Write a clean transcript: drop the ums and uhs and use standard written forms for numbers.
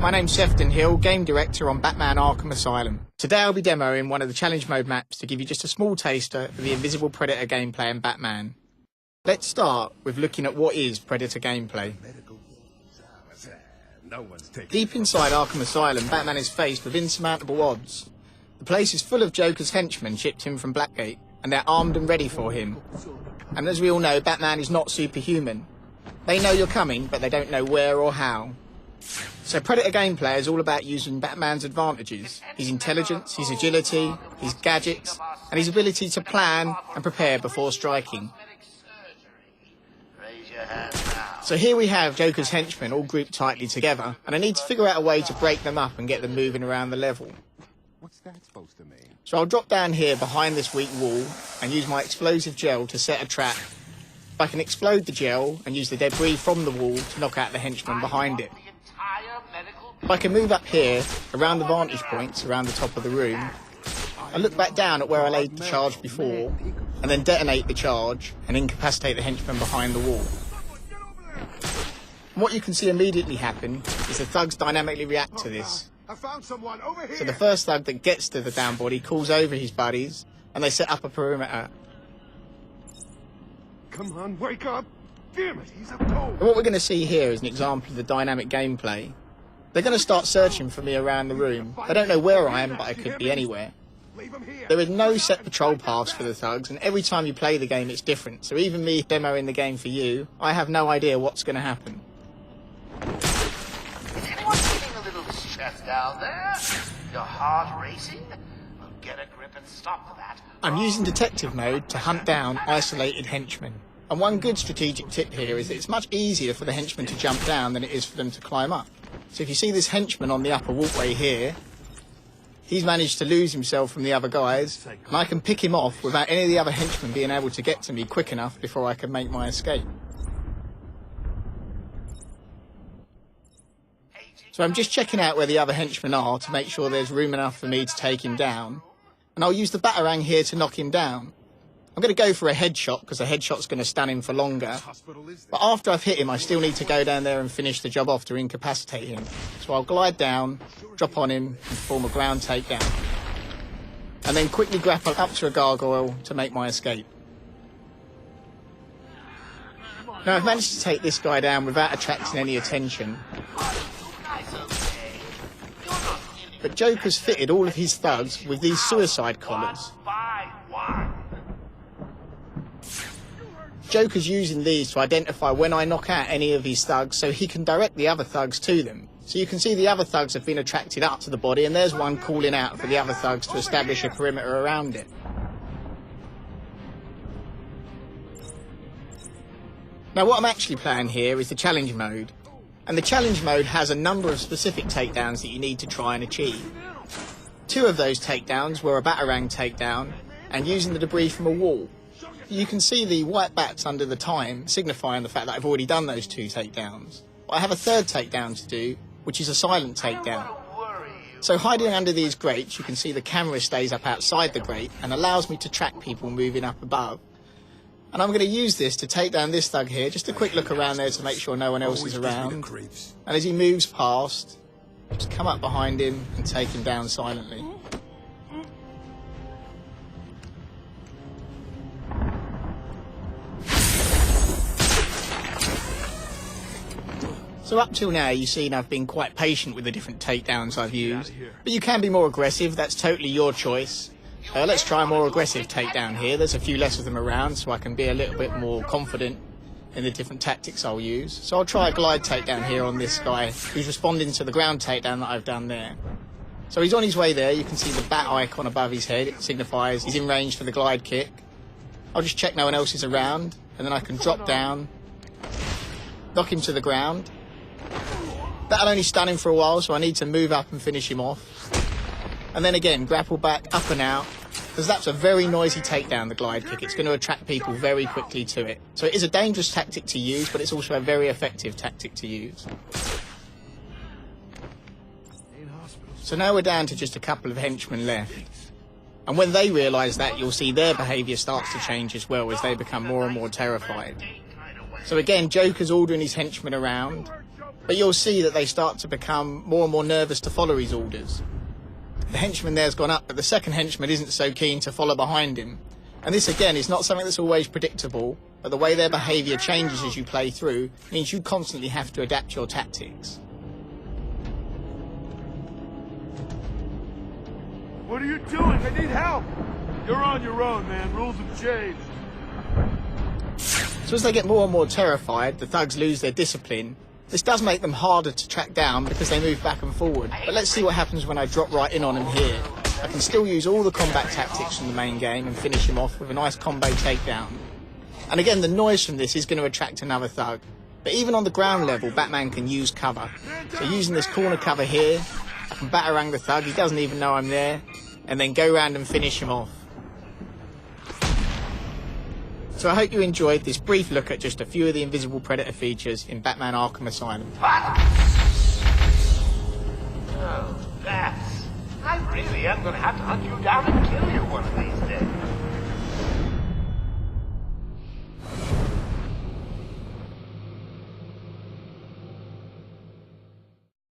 My name's Sefton Hill, Game Director on Batman Arkham Asylum. Today I'll be demoing one of the challenge mode maps to give you just a small taster of the Invisible Predator gameplay in Batman. Let's start with looking at what is Predator gameplay. Deep inside Arkham Asylum, Batman is faced with insurmountable odds. The place is full of Joker's henchmen shipped in from Blackgate, and they're armed and ready for him. And as we all know, Batman is not superhuman. They know you're coming, but they don't know where or how. So Predator gameplay is all about using Batman's advantages, his intelligence, his agility, his gadgets, and his ability to plan and prepare before striking. So here we have Joker's henchmen all grouped tightly together, and I need to figure out a way to break them up and get them moving around the level. What's that supposed to mean? So I'll drop down here behind this weak wall and use my explosive gel to set a trap. I can explode the gel and use the debris from the wall to knock out the henchmen behind it. I can move up here, around the vantage points, around the top of the room. I look back down at where I laid the charge before, and then detonate the charge and incapacitate the henchmen behind the wall. And what you can see immediately happen is the thugs dynamically react to this. So the first thug that gets to the down body calls over his buddies, and they set up a perimeter. Come on, wake up! Damn it, he's a toad! What we're going to see here is an example of the dynamic gameplay. They're going to start searching for me around the room. They don't know where I am, but I could be anywhere. There is no set patrol paths for the thugs, and every time you play the game it's different. So even me demoing the game for you, I have no idea what's going to happen. Is anyone feeling a little stressed down there? Your heart racing? Well, get a grip and stop that. I'm using detective mode to hunt down isolated henchmen. And one good strategic tip here is that it's much easier for the henchmen to jump down than it is for them to climb up. So if you see this henchman on the upper walkway here, he's managed to lose himself from the other guys, and I can pick him off without any of the other henchmen being able to get to me quick enough before I can make my escape. So I'm just checking out where the other henchmen are to make sure there's room enough for me to take him down, and I'll use the batarang here to knock him down. I'm going to go for a headshot because a headshot's going to stun him for longer. But after I've hit him, I still need to go down there and finish the job off to incapacitate him. So I'll glide down, drop on him, and perform a ground takedown. And then quickly grapple up to a gargoyle to make my escape. Now I've managed to take this guy down without attracting any attention. But Joker's fitted all of his thugs with these suicide collars. Joker's using these to identify when I knock out any of his thugs so he can direct the other thugs to them. So you can see the other thugs have been attracted up to the body, and there's one calling out for the other thugs to establish a perimeter around it. Now what I'm actually playing here is the challenge mode. And the challenge mode has a number of specific takedowns that you need to try and achieve. 2 of those takedowns were a batarang takedown and using the debris from a wall. You can see the white bats under the time, signifying the fact that I've already done those 2 takedowns. But I have a third takedown to do, which is a silent takedown. So hiding under these grates, you can see the camera stays up outside the grate and allows me to track people moving up above. And I'm going to use this to take down this thug here, just a quick look around there to make sure no one else is around. And as he moves past, just come up behind him and take him down silently. So up till now you've seen I've been quite patient with the different takedowns I've used, but you can be more aggressive, that's totally your choice. Let's try a more aggressive takedown here. There's a few less of them around so I can be a little bit more confident in the different tactics I'll use. So I'll try a glide takedown here on this guy who's responding to the ground takedown that I've done there. So he's on his way there, you can see the bat icon above his head, it signifies he's in range for the glide kick. I'll just check no one else is around, and then I can drop down, knock him to the ground. That'll only stun him for a while, so I need to move up and finish him off. And then again, grapple back, up and out, because that's a very noisy takedown, the glide kick. It's going to attract people very quickly to it. So it is a dangerous tactic to use, but it's also a very effective tactic to use. So now we're down to just a couple of henchmen left. And when they realise that, you'll see their behaviour starts to change as well as they become more and more terrified. So again, Joker's ordering his henchmen around. but you'll see that they start to become more and more nervous to follow his orders. The henchman there's gone up, but the second henchman isn't so keen to follow behind him. And this again is not something that's always predictable, but the way their behaviour changes as you play through means you constantly have to adapt your tactics. What are you doing? I need help! You're on your own, man. Rules have changed. So as they get more and more terrified, the thugs lose their discipline. This does make them harder to track down because they move back and forward. But let's see what happens when I drop right in on him here. I can still use all the combat tactics from the main game and finish him off with a nice combo takedown. And again, the noise from this is going to attract another thug. But even on the ground level, Batman can use cover. So using this corner cover here, I can batarang the thug, he doesn't even know I'm there, and then go round and finish him off. So I hope you enjoyed this brief look at just a few of the Invisible Predator features in Batman Arkham Asylum. What? Oh, that's... I really am going to have to hunt you down and kill you one of these days.